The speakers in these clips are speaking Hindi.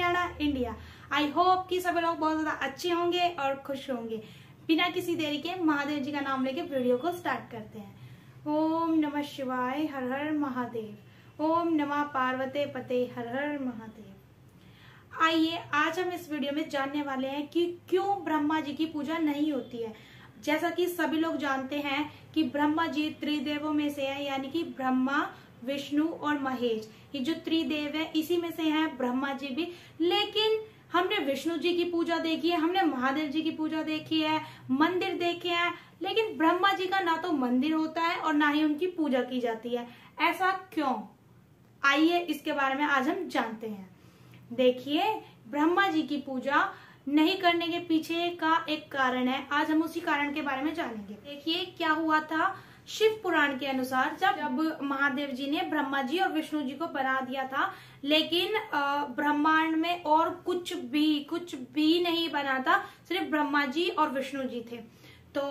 हरियाणा इंडिया। आई होप कि सभी लोग बहुत ज्यादा अच्छे होंगे और खुश होंगे। बिना किसी देरी के महादेव जी का नाम लेके वीडियो को स्टार्ट करते हैं। ओम नमः शिवाय, हर हर महादेव। ओम नमः पार्वते पते, हर हर महादेव। आइए आज हम इस वीडियो में जानने वाले हैं कि क्यों ब्रह्मा जी की पूजा नहीं होती है। जैसा कि सभी लोग जानते हैं कि ब्रह्मा जी त्रिदेवों में से है, यानी कि ब्रह्मा, विष्णु और महेश। ये जो त्रिदेव है इसी में से हैं ब्रह्मा जी भी। लेकिन हमने विष्णु जी की पूजा देखी है, हमने महादेव जी की पूजा देखी है, मंदिर देखे हैं, लेकिन ब्रह्मा जी का ना तो मंदिर होता है और ना ही उनकी पूजा की जाती है। ऐसा क्यों? आइए इसके बारे में आज हम जानते हैं। देखिए, ब्रह्मा जी की पूजा नहीं करने के पीछे का एक कारण है। आज हम उसी कारण के बारे में जानेंगे। देखिए क्या हुआ था। शिव पुराण के अनुसार जब महादेव जी ने ब्रह्मा जी और विष्णु जी को बना दिया था, लेकिन ब्रह्मांड में और कुछ भी नहीं बना था, सिर्फ ब्रह्मा जी और विष्णु जी थे। तो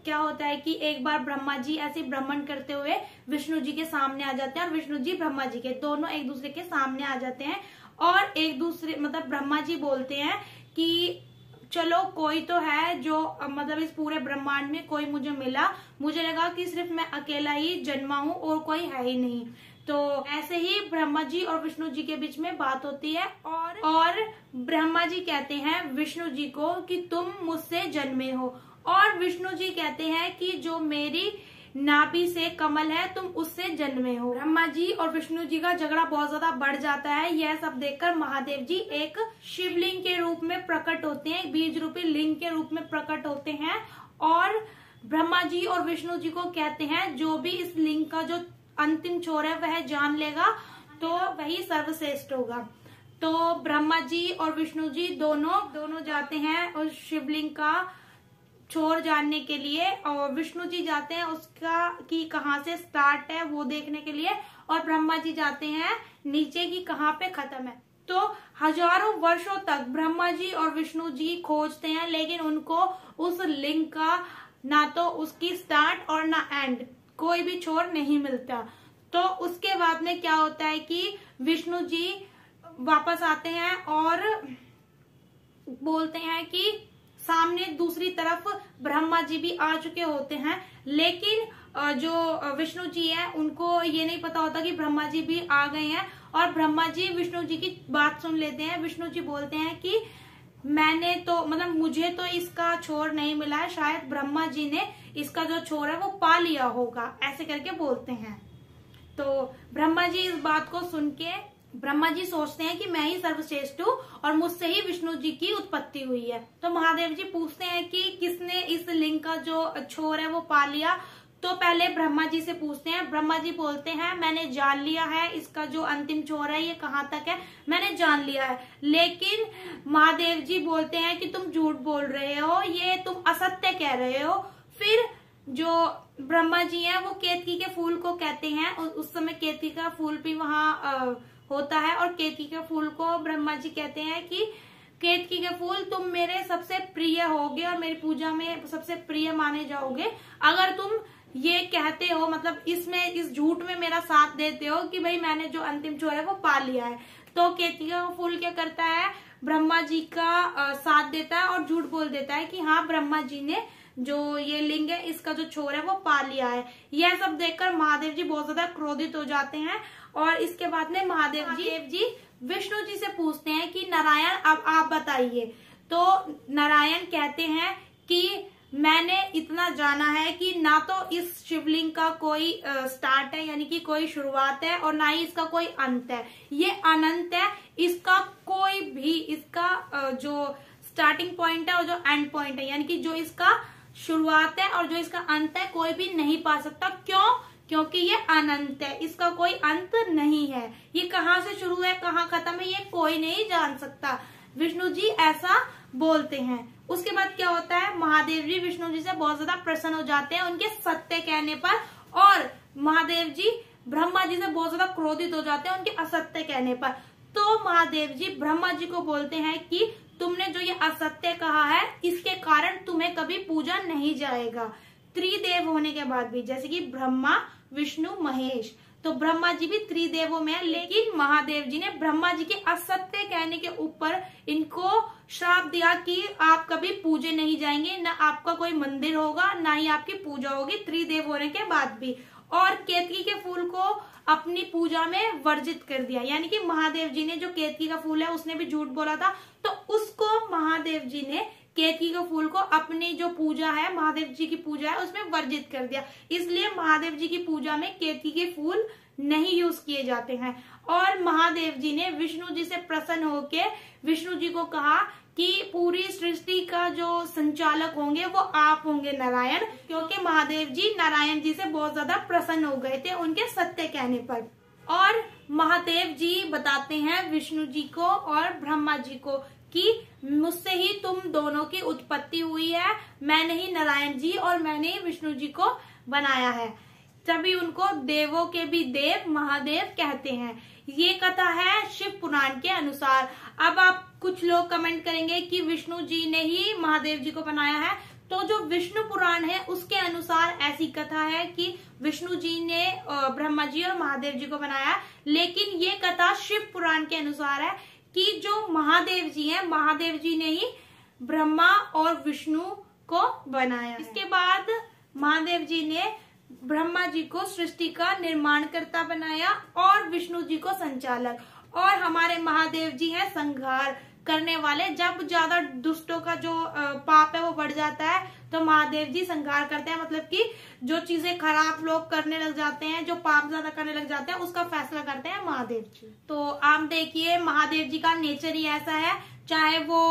क्या होता है कि एक बार ब्रह्मा जी ऐसे भ्रमण करते हुए विष्णु जी के सामने आ जाते हैं और विष्णु जी ब्रह्मा जी के दोनों एक दूसरे के सामने आ जाते हैं और एक दूसरे मतलब ब्रह्मा जी बोलते हैं कि चलो कोई तो है जो मतलब इस पूरे ब्रह्मांड में कोई मुझे मिला, मुझे लगा कि सिर्फ मैं अकेला ही जन्मा हूँ और कोई है ही नहीं। तो ऐसे ही ब्रह्मा जी और विष्णु जी के बीच में बात होती है और ब्रह्मा जी कहते हैं विष्णु जी को कि तुम मुझसे जन्मे हो, और विष्णु जी कहते हैं कि जो मेरी नाभि से कमल है तुम उससे जन्मे हो। ब्रह्मा जी और विष्णु जी का झगड़ा बहुत ज्यादा बढ़ जाता है। यह सब देखकर महादेव जी एक शिवलिंग के रूप में प्रकट होते हैं, बीज रूपी लिंग के रूप में प्रकट होते हैं और ब्रह्मा जी और विष्णु जी को कहते हैं जो भी इस लिंग का जो अंतिम छोर है वह जान लेगा तो वही सर्वश्रेष्ठ होगा। तो ब्रह्मा जी और विष्णु जी दोनों जाते हैं उस शिवलिंग का छोर जानने के लिए, और विष्णु जी जाते हैं उसका कि कहाँ से स्टार्ट है वो देखने के लिए, और ब्रह्मा जी जाते हैं नीचे की कहाँ पे खत्म है। तो हजारों वर्षों तक ब्रह्मा जी और विष्णु जी खोजते हैं, लेकिन उनको उस लिंक का ना तो उसकी स्टार्ट और ना एंड कोई भी छोर नहीं मिलता। तो उसके बाद में क्या होता है कि विष्णु जी वापस आते हैं और बोलते हैं कि सामने दूसरी तरफ ब्रह्मा जी भी आ चुके होते हैं, लेकिन जो विष्णु जी है उनको ये नहीं पता होता कि ब्रह्मा जी भी आ गए हैं, और ब्रह्मा जी विष्णु जी की बात सुन लेते हैं। विष्णु जी बोलते हैं कि मैंने तो मतलब मुझे तो इसका छोर नहीं मिला है, शायद ब्रह्मा जी ने इसका जो छोर है वो पा लिया होगा, ऐसे करके बोलते हैं। तो ब्रह्मा जी इस बात को सुन के ब्रह्मा जी सोचते हैं कि मैं ही सर्वश्रेष्ठ हूँ और मुझसे ही विष्णु जी की उत्पत्ति हुई है। तो महादेव जी पूछते हैं कि किसने इस लिंग का जो छोर है वो पा लिया। तो पहले ब्रह्मा जी से पूछते हैं। ब्रह्मा जी बोलते हैं मैंने जान लिया है, इसका जो अंतिम छोर है ये कहाँ तक है मैंने जान लिया है। लेकिन महादेव जी बोलते हैं कि तुम झूठ बोल रहे हो, ये तुम असत्य कह रहे हो। फिर जो ब्रह्मा जी हैं वो केतकी के फूल को कहते हैं, उस समय केतकी का फूल भी वहां होता है, और केतकी के फूल को ब्रह्मा जी कहते हैं कि केतकी के फूल तुम मेरे सबसे प्रिय होगे और मेरी पूजा में सबसे प्रिय माने जाओगे अगर तुम ये कहते हो, मतलब इसमें इस झूठ में मेरा साथ देते हो कि भाई मैंने जो अंतिम छोर है वो पा लिया है। तो केतकी का फूल क्या करता है, ब्रह्मा जी का साथ देता है और झूठ बोल देता है कि हाँ ब्रह्मा जी ने जो ये लिंग है इसका जो छोर है वो पा लिया है। यह सब देखकर महादेव जी बहुत ज्यादा क्रोधित हो जाते हैं, और इसके बाद में महादेव जी विष्णु जी से पूछते हैं कि नारायण अब आप बताइए। तो नारायण कहते हैं कि मैंने इतना जाना है कि ना तो इस शिवलिंग का कोई स्टार्ट है यानी कि कोई शुरुआत है, और ना ही इसका कोई अंत है, ये अनंत है। इसका कोई भी इसका जो स्टार्टिंग पॉइंट है और जो एंड पॉइंट है यानी कि जो इसका शुरुआत है और जो इसका अंत है कोई भी नहीं पा सकता। क्यों? क्योंकि ये अनंत है, इसका कोई अंत नहीं है। ये कहाँ से शुरू है कहाँ खत्म है ये कोई नहीं जान सकता। विष्णु जी ऐसा बोलते हैं। उसके बाद क्या होता है, महादेव जी विष्णु जी से बहुत ज्यादा प्रसन्न हो जाते हैं उनके सत्य कहने पर, और महादेव जी ब्रह्मा जी से बहुत ज्यादा क्रोधित हो जाते हैं उनके असत्य कहने पर। तो महादेव जी ब्रह्मा जी को बोलते हैं कि तुमने जो ये असत्य कहा है इसके कारण तुम्हें कभी पूजा नहीं जाएगा। त्रिदेव होने के बाद भी, जैसे कि ब्रह्मा, विष्णु, महेश, तो ब्रह्मा जी भी त्रिदेवों में है, लेकिन महादेव जी ने ब्रह्मा जी के असत्य कहने के ऊपर इनको श्राप दिया कि आप कभी पूजे नहीं जाएंगे, न आपका कोई मंदिर होगा, ना ही आपकी पूजा होगी त्रिदेव होने के बाद भी। और केतकी के फूल को अपनी पूजा में वर्जित कर दिया, यानी कि महादेव जी ने जो केतकी का फूल है उसने भी झूठ बोला था, तो उसको महादेव जी ने केतकी के फूल को अपनी जो पूजा है, महादेव जी की पूजा है, उसमें वर्जित कर दिया। इसलिए महादेव जी की पूजा में केतकी के फूल नहीं यूज किए जाते हैं। और महादेव जी ने विष्णु जी से प्रसन्न होके विष्णु जी को कहा कि पूरी सृष्टि का जो संचालक होंगे वो आप होंगे नारायण, क्योंकि महादेव जी नारायण जी से बहुत ज्यादा प्रसन्न हो गए थे उनके सत्य कहने पर। और महादेव जी बताते हैं विष्णु जी को और ब्रह्मा जी को कि मुझसे ही तुम दोनों की उत्पत्ति हुई है, मैंने ही नारायण जी और मैंने ही विष्णु जी को बनाया है। तभी उनको देवों के भी देव महादेव कहते हैं। ये कथा है शिव पुराण के अनुसार। अब आप कुछ लोग कमेंट करेंगे कि विष्णु जी ने ही महादेव जी को बनाया है, तो जो विष्णु पुराण है उसके अनुसार ऐसी कथा है कि विष्णु जी ने ब्रह्मा जी और महादेव जी को बनाया, लेकिन ये कथा शिव पुराण के अनुसार है कि जो महादेव जी हैं, महादेव जी ने ही ब्रह्मा और विष्णु को बनाया। इसके बाद महादेव जी ने ब्रह्मा जी को सृष्टि का निर्माणकर्ता बनाया और विष्णु जी को संचालक, और हमारे महादेव जी हैं संहार करने वाले। जब ज्यादा दुष्टों का जो पाप है वो बढ़ जाता है तो महादेव जी संहार करते हैं, मतलब कि जो चीजें खराब लोग करने लग जाते हैं, जो पाप ज्यादा करने लग जाते हैं, उसका फैसला करते हैं महादेव जी। तो आप देखिए महादेव जी का नेचर ही ऐसा है, चाहे वो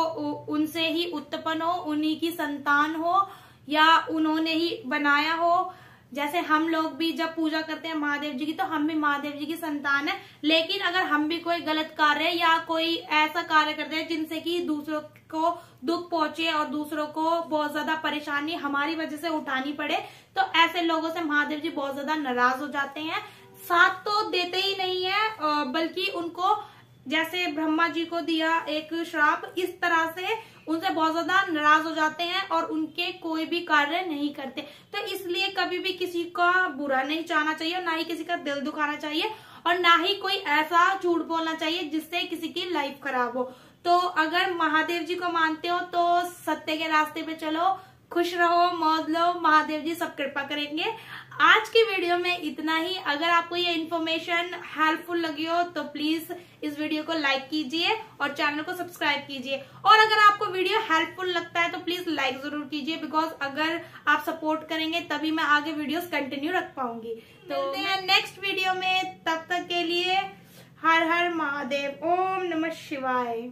उनसे ही उत्पन्न हो, उन्हीं की संतान हो या उन्होंने ही बनाया हो। जैसे हम लोग भी जब पूजा करते हैं महादेव जी की, तो हम भी महादेव जी की संतान है, लेकिन अगर हम भी कोई गलत कार्य या कोई ऐसा कार्य करते हैं जिनसे कि दूसरों को दुख पहुंचे और दूसरों को बहुत ज्यादा परेशानी हमारी वजह से उठानी पड़े, तो ऐसे लोगों से महादेव जी बहुत ज्यादा नाराज हो जाते हैं। साथ तो देते ही नहीं है, बल्कि उनको जैसे ब्रह्मा जी को दिया एक श्राप, इस तरह से उनसे बहुत ज्यादा नाराज हो जाते हैं और उनके कोई भी कार्य नहीं करते। तो इसलिए कभी भी किसी का बुरा नहीं चाहना चाहिए और ना ही किसी का दिल दुखाना चाहिए और ना ही कोई ऐसा झूठ बोलना चाहिए जिससे किसी की लाइफ खराब हो। तो अगर महादेव जी को मानते हो तो सत्य के रास्ते पे चलो, खुश रहो, मौज लो, महादेव जी सब कृपा करेंगे। आज की वीडियो में इतना ही। अगर आपको ये इन्फॉर्मेशन हेल्पफुल लगी हो तो प्लीज इस वीडियो को लाइक कीजिए और चैनल को सब्सक्राइब कीजिए। और अगर आपको वीडियो हेल्पफुल लगता है तो प्लीज लाइक जरूर कीजिए, बिकॉज अगर आप सपोर्ट करेंगे तभी मैं आगे वीडियोस कंटिन्यू रख पाऊंगी। तो मिलते हैं नेक्स्ट वीडियो में, तब तक के लिए हर हर महादेव, ओम नमः शिवाय।